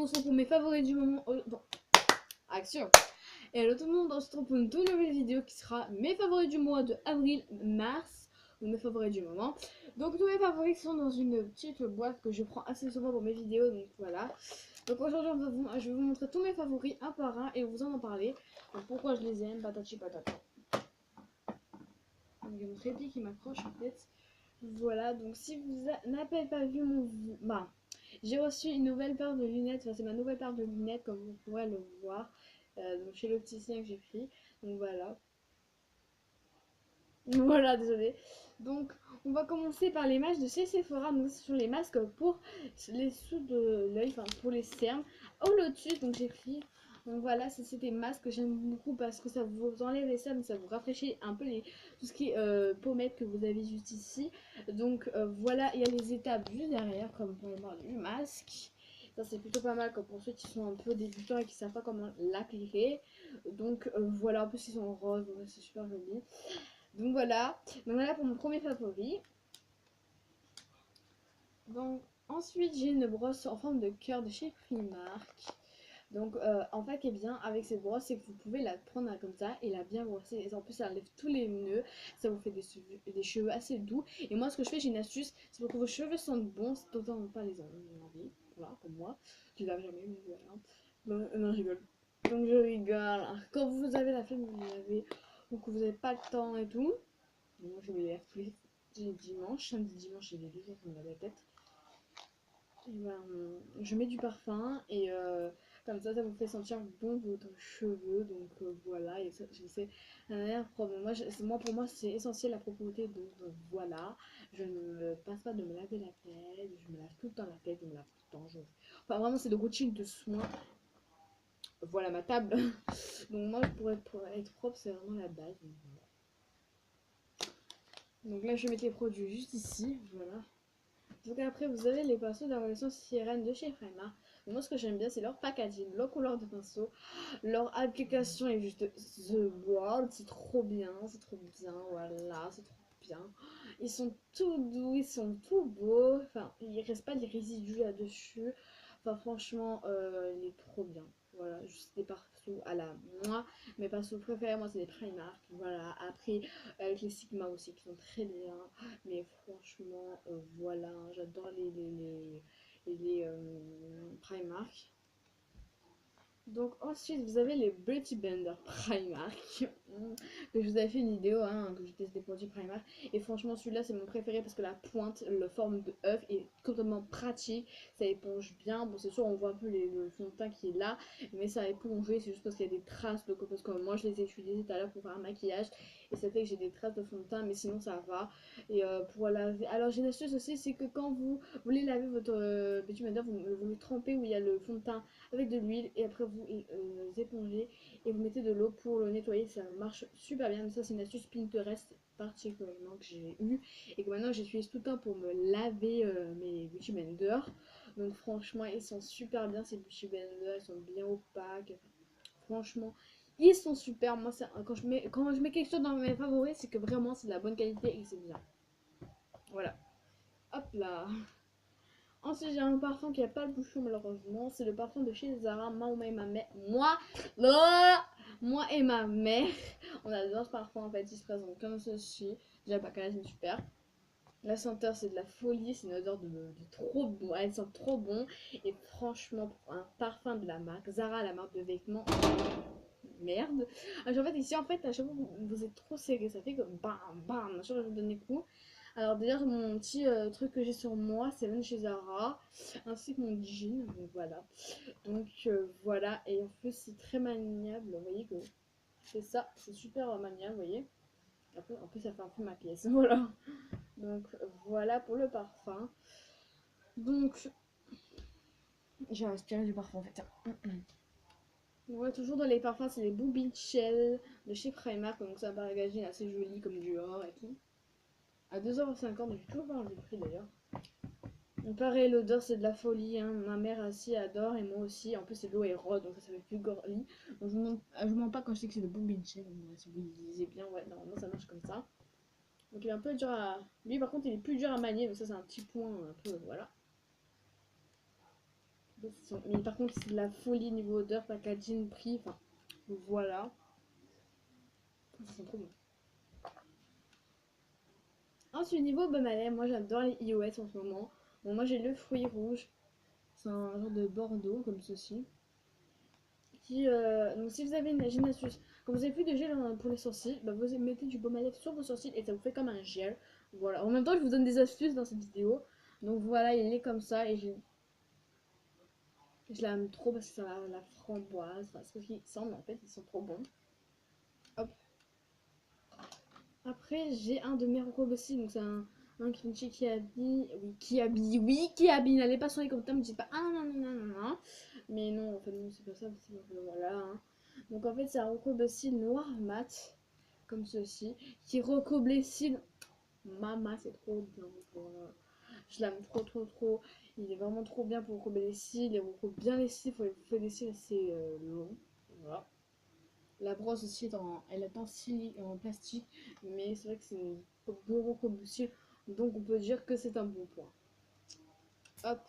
on se retrouve pour mes favoris du moment. Bon, action. Et alors tout le monde, on se retrouve pour une toute nouvelle vidéo qui sera mes favoris du mois de avril, mars, ou mes favoris du moment. Donc tous mes favoris sont dans une petite boîte que je prends assez souvent pour mes vidéos, donc voilà. Donc aujourd'hui je vais vous montrer tous mes favoris un par un et vous en parler. Donc pourquoi je les aime, patati patata. Donc il y a mon trépied qui m'accroche en fait. Voilà, donc si vous n'avez pas vu mon... Bah, j'ai reçu une nouvelle paire de lunettes, enfin c'est ma nouvelle paire de lunettes comme vous pourrez le voir. Donc chez l'opticien que j'ai pris. Donc voilà. Voilà, désolé. Donc on va commencer par les masques de chez Sephora. Donc ce sont les masques pour les sous de l'œil, enfin pour les cernes. Au lotus, donc j'ai pris. Donc voilà, c'est des masques que j'aime beaucoup parce que ça vous enlève les cernes, ça vous rafraîchit un peu tout ce qui est pommettes que vous avez juste ici. Donc voilà, il y a les étapes juste derrière, comme pour le masque. Ça c'est plutôt pas mal comme pour ceux qui sont un peu débutants et qui savent pas comment l'appliquer. Donc voilà, en plus ils sont en rose, donc c'est super joli. Donc voilà pour mon premier favori. Donc ensuite j'ai une brosse en forme de cœur de chez Primark. Donc en fait, ce qui est bien avec cette brosse, c'est que vous pouvez la prendre comme ça et la bien brosser. Et en plus, ça enlève tous les nœuds, ça vous fait des cheveux assez doux. Et moi, ce que je fais, j'ai une astuce, c'est pour que vos cheveux sentent bon, c'est autant pas les enlever, voilà, comme moi. Je lave jamais, mais voilà. Non, je rigole. Donc je rigole. Quand vous avez la flemme, vous les lavez, ou que vous n'avez pas le temps et tout. Moi, je me lève tous les dimanches, samedi, dimanche, j'ai les 2 jours pour me laver la tête. Et ben, je mets du parfum et comme ça vous fait sentir bon votre cheveux. Donc voilà, et ça, je sais, moi, pour moi, c'est essentiel la propreté. Donc voilà, je ne me passe pas de me laver la tête, je me lave tout le temps la tête, je me lave tout le temps. Enfin, vraiment, c'est de routine de soins. Voilà ma table. Donc moi, pour être propre, c'est vraiment la base. Donc, voilà. Donc là, je mets les produits juste ici, voilà. Donc après, vous avez les pinceaux de la relation sirène de chez Primark. Moi, ce que j'aime bien, c'est leur packaging, leur couleur de pinceau. Leur application est juste The World. C'est trop bien, voilà, c'est trop bien. Ils sont tout doux, ils sont tout beaux. Enfin, il ne reste pas des résidus là-dessus. Enfin, franchement, il est trop bien. Voilà, juste des pinceaux à la moi. Mes pinceaux préférés, moi, c'est les Primark. Voilà, après, avec les Sigma aussi, qui sont très bien. Mais franchement, voilà, j'adore les Primark. Donc ensuite vous avez les Beauty Blender Primark que je vous avais fait une vidéo que je teste des produits Primark et franchement celui-là c'est mon préféré parce que la pointe, la forme de œuf est complètement pratique, ça éponge bien. Bon c'est sûr on voit un peu le fond de teint qui est là mais ça a épongé, c'est juste parce qu'il y a des traces de parce que moi je les ai utilisés tout à l'heure pour faire un maquillage et ça fait que j'ai des traces de fond de teint mais sinon ça va. Et pour laver, alors j'ai une astuce aussi, c'est que quand vous voulez laver votre Beauty Blender vous le trempez où il y a le fond de teint avec de l'huile et après vous épongez et vous mettez de l'eau pour le nettoyer, ça marche super bien. Mais ça c'est une astuce Pinterest particulièrement que j'ai eu et que maintenant j'utilise tout le temps pour me laver mes Beauty Blender. Donc franchement ils sont super bien ces Beauty Blender, ils sont bien opaques, franchement ils sont super. Moi quand je mets quelque chose dans mes favoris, c'est que vraiment c'est de la bonne qualité et c'est bien. Voilà, hop là. Ensuite, j'ai un parfum qui n'a pas le bouchon malheureusement. C'est le parfum de chez Zara, moi et ma mère. Moi et ma mère, on adore ce parfum en fait. Il se présente comme ceci. Déjà, le packaging est super. La senteur, c'est de la folie. C'est une odeur de trop bon. Elle sent trop bon. Et franchement, pour un parfum de la marque Zara, la marque de vêtements. Merde. En fait, ici, en fait, à chaque fois vous êtes trop serré. Ça fait comme bam, bam. À chaque fois que je vous donne des coups. Alors déjà mon petit truc que j'ai sur moi, c'est même chez Zara, ainsi que mon jean, donc voilà. Donc voilà, et en plus c'est très maniable, vous voyez que c'est ça, c'est super maniable, vous voyez. Après, en plus ça fait un peu ma pièce, voilà. Donc voilà pour le parfum. Donc j'ai inspiré du parfum en fait. Voilà, toujours dans les parfums, c'est les Booby Shell de chez Primark, donc c'est un packaging assez joli comme du or et tout. À 2,50 €, j'ai toujours pas enlevé le prix d'ailleurs. Pareil, l'odeur c'est de la folie, hein. Ma mère aussi adore et moi aussi. En plus, c'est l'eau est rose donc ça fait plus girly. Donc je mens pas quand je dis que c'est le bon Benchay. Si vous lisez bien, ouais, normalement ça marche comme ça. Donc il est un peu dur à. Lui par contre, il est plus dur à manier, donc ça c'est un petit point un peu. Voilà. Mais par contre, c'est de la folie niveau odeur, packaging, prix. Enfin, voilà. Ils sont trop bons. Ensuite, niveau baume à lèvres, moi j'adore les iOS en ce moment. Bon, moi j'ai le fruit rouge. C'est un genre de Bordeaux comme ceci. Donc si vous avez j'ai une astuce. Quand vous avez plus de gel pour les sourcils, bah, vous mettez du baume à lèvres sur vos sourcils et ça vous fait comme un gel. Voilà. En même temps, je vous donne des astuces dans cette vidéo. Donc voilà, il est comme ça et je l'aime trop parce que ça a la framboise. Enfin, c'est ce qu'il semble, en fait, ils sont trop bons. Hop. Après, j'ai un de mes recos aussi. Donc c'est un kimchi qui habille. Oui, qui habille. N'allez pas sur les commentaires, me dites pas ah non, non, non, non, non. Mais non, en fait, non, c'est pas ça. Voilà. Hein. Donc en fait, c'est un recoble cils noir mat, comme ceci, qui recoble les cils. Mama, c'est trop bien. Voilà. Je l'aime trop, trop, trop. Il est vraiment trop bien pour recobler les cils. Il recoble bien les cils. Il faut des cils assez longs. Voilà. La brosse aussi, elle est en plastique, mais c'est vrai que c'est une bon recoble de cils. Donc on peut dire que c'est un bon point. Hop.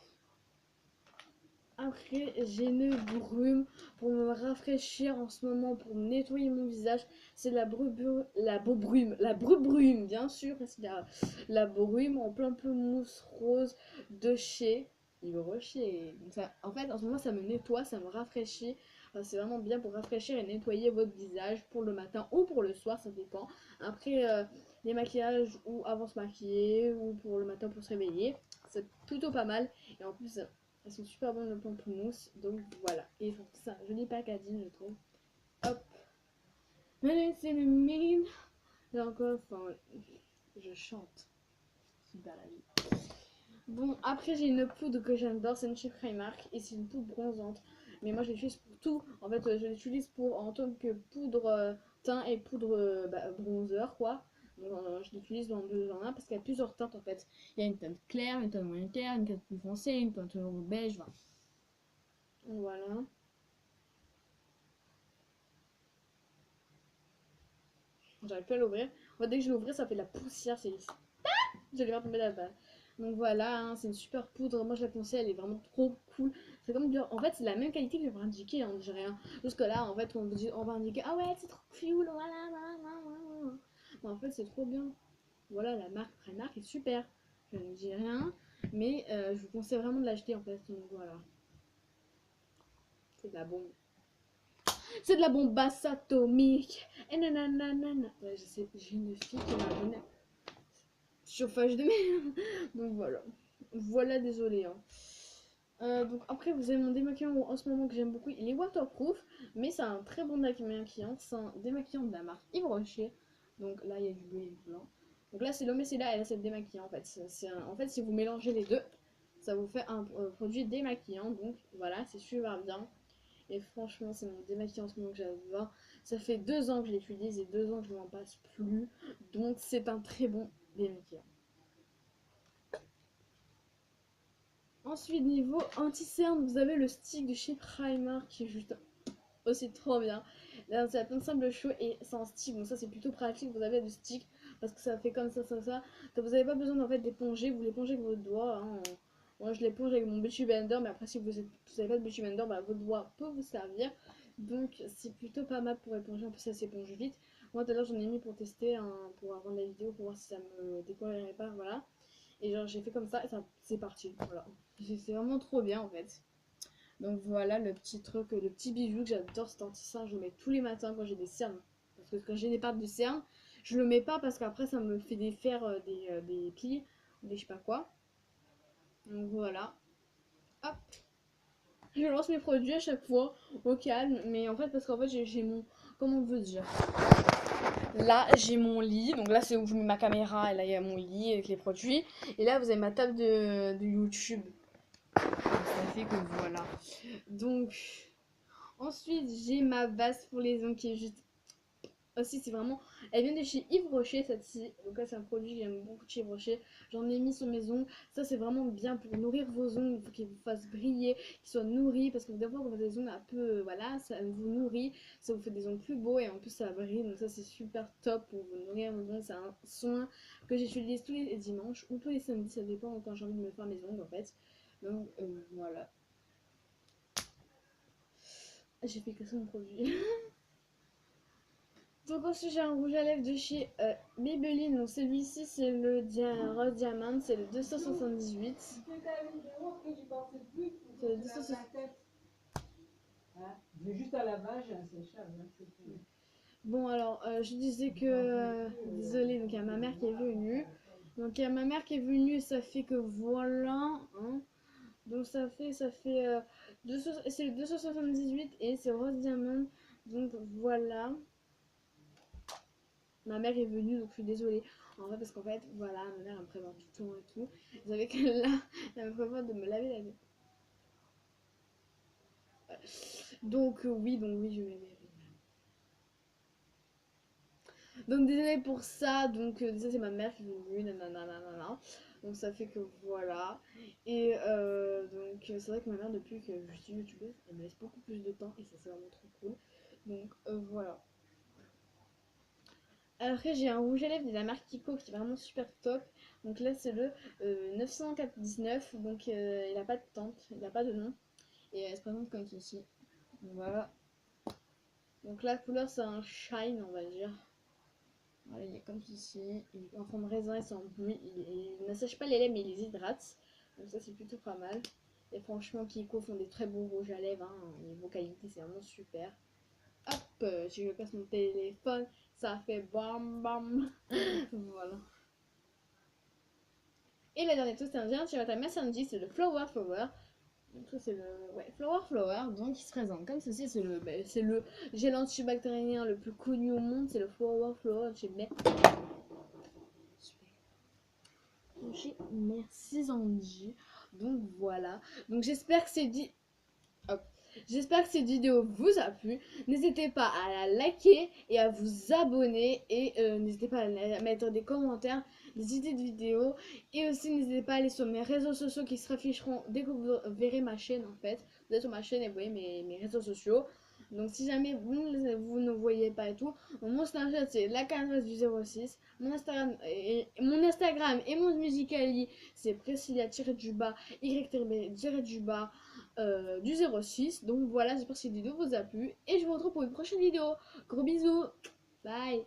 Après, j'ai une brume pour me rafraîchir en ce moment, pour nettoyer mon visage. C'est la brume, bien sûr, parce qu'il y a la brume en plein peu mousse rose de chez Yves Rocher. Donc ça, en fait, en ce moment, ça me nettoie, ça me rafraîchit. Enfin, c'est vraiment bien pour rafraîchir et nettoyer votre visage pour le matin ou pour le soir, ça dépend. Après, les maquillages ou avant se maquiller ou pour le matin pour se réveiller, c'est plutôt pas mal. Et en plus, elles sont super bonnes le pamplemousse. Donc voilà. Et ils font ça. Joli packaging, je trouve. Hop. Mais c'est le mine. Là encore, enfin, je chante. Super la vie. Bon, après, j'ai une poudre que j'adore. C'est une chez Primark. Et c'est une poudre bronzante. Mais moi, je l'utilise pour tout. En fait, je l'utilise pour en tant que poudre teint et poudre bronzer, quoi. Donc, je l'utilise dans deux en un parce qu'il y a plusieurs teintes en fait. Il y a une teinte claire, une teinte moyen claire, une teinte plus foncée, une teinte beige. Voilà. J'arrive plus à l'ouvrir. En fait, dès que je l'ouvre, ça fait de la poussière. C'est... Je l'ai pas tomber là-bas. Donc voilà, hein, c'est une super poudre. Moi, je la conseille. Elle est vraiment trop cool. C'est comme du... En fait, c'est la même qualité que je vais indiquer. Hein, je dirais rien. Parce que là, en fait, on va indiquer ah ouais, c'est trop cool. Voilà, voilà, voilà. Mais en fait, c'est trop bien. Voilà, la marque Primark est super. Je ne dis rien. Mais je vous conseille vraiment de l'acheter en fait. Donc voilà. C'est de la bombe. C'est de la bombasse atomique. Et nanana. Ouais, je sais, j'ai une fille qui m'a donné chauffage de mer. Donc voilà. Voilà, désolé. Hein. Donc après, vous avez mon démaquillant en ce moment que j'aime beaucoup. Il est waterproof, mais c'est un très bon démaquillant. C'est un démaquillant de la marque Yves Rocher. Donc là, il y a du bleu et du blanc. Donc là, c'est l'homme et c'est là, et là, c'est le démaquillant en fait. En fait, si vous mélangez les deux, ça vous fait un produit démaquillant. Donc voilà, c'est super bien. Et franchement, c'est mon démaquillant en ce moment que j'adore. Ça fait 2 ans que je l'utilise et 2 ans que je m'en passe plus. Donc c'est un très bon démaquillant. Ensuite, niveau anti-cerne, vous avez le stick de chez Primark qui est juste aussi trop bien. Là, c'est plein de sable chaud et c'est un stick. Donc ça, c'est plutôt pratique. Vous avez le stick parce que ça fait comme ça, ça, ça. Donc vous n'avez pas besoin en fait d'éponger. Vous l'épongez avec vos doigts. Hein. Moi, je l'éponge avec mon Beauty Blender. Mais après, si vous n'avez pas de Beauty Blender, bah, votre doigt peut vous servir. Donc c'est plutôt pas mal pour éponger. En plus, ça s'éponge vite. Moi, tout à l'heure, j'en ai mis pour tester, hein, pour avant la vidéo, pour voir si ça me décollerait pas. Voilà. Et genre, j'ai fait comme ça et ça, c'est parti. Voilà. C'est vraiment trop bien en fait. Donc voilà le petit truc, le petit bijou que j'adore, cet anti-cerne. Je le mets tous les matins quand j'ai des cernes. Parce que quand j'ai des parts de cernes, je le mets pas parce qu'après ça me fait défaire des plis ou des je sais pas quoi. Donc voilà. Hop. Je lance mes produits à chaque fois au calme. Mais en fait, parce qu'en fait, j'ai mon. Comment on veut dire. Là, j'ai mon lit. Donc là, c'est où je mets ma caméra. Et là, il y a mon lit avec les produits. Et là, vous avez ma table de YouTube. Ça fait que voilà. Donc, ensuite, j'ai ma base pour les ongles qui est juste. Aussi, c'est vraiment. Elle vient de chez Yves Rocher, cette-ci. Donc, là, c'est un produit que j'aime beaucoup de chez Yves Rocher. J'en ai mis sur mes ongles. Ça, c'est vraiment bien pour nourrir vos ongles. Il faut qu'ils vous fassent briller, qu'ils soient nourris. Parce que des fois, quand vous avez des ongles un peu. Voilà, ça vous nourrit. Ça vous fait des ongles plus beaux. Et en plus, ça brille. Donc, ça, c'est super top pour vous nourrir vos ongles. C'est un soin que j'utilise tous les dimanches ou tous les samedis. Ça dépend quand j'ai envie de me faire mes ongles, en fait. Donc, voilà. J'ai fait que ça mon produit. Donc ensuite j'ai un rouge à lèvres de chez Maybelline. Donc celui-ci c'est le Rose Diamond, c'est le 278. C'est le 278. Juste à lavage, c'est cher. Bon alors je disais que désolée, donc il y a ma mère qui est venue. Donc il y a ma mère qui est venue et ça fait que voilà. Hein. Donc c'est le 278 et c'est Rose Diamond. Donc voilà. Ma mère est venue, donc je suis désolée. En fait, parce qu'en fait, voilà, ma mère elle me prévoit tout le temps et tout. Vous savez que là, elle me prévoit de me laver la tête. Donc oui, je vais laver. Donc désolée pour ça. Donc ça c'est ma mère qui est venue, nanana. Donc ça fait que voilà. Et donc c'est vrai que ma mère depuis que je suis youtubeuse, elle me laisse beaucoup plus de temps et ça c'est vraiment trop cool. Donc voilà. Après j'ai un rouge à lèvres de la marque Kiko qui est vraiment super top. Donc là c'est le 999. Donc il a pas de teinte, il a pas de nom. Et elle se présente comme ceci. Donc voilà. Donc la couleur c'est un shine on va dire. Voilà, il est comme ceci. Il est en forme raisin, il n'assèche pas les lèvres mais il les hydrate. Donc ça c'est plutôt pas mal. Et franchement Kiko font des très beaux rouges à lèvres. Hein. Niveau qualité c'est vraiment super. Hop, si je casse mon téléphone, ça fait bam bam. Voilà. Et le dernier toast indien chez Watame Sanji, c'est le Flower Flower. Donc ça c'est le Flower Flower. Donc il se présente comme ceci, c'est le gel antibactérien le plus connu au monde, c'est le Flower Flower chez Merci Sanji. Donc voilà. Donc j'espère que c'est dit. Hop. J'espère que cette vidéo vous a plu. N'hésitez pas à la liker et à vous abonner. Et n'hésitez pas à mettre des commentaires, des idées de vidéos. Et aussi n'hésitez pas à aller sur mes réseaux sociaux qui se afficheront dès que vous verrez ma chaîne en fait. Vous êtes sur ma chaîne et vous voyez mes réseaux sociaux. Donc si jamais vous ne voyez pas et tout, mon Snapchat c'est la cadresse du 06. Mon Instagram et mon Musical.ly c'est Priscilla-du-bas YTB-du-bas du 06. Donc voilà, j'espère que cette vidéo vous a plu et je vous retrouve pour une prochaine vidéo. Gros bisous, bye.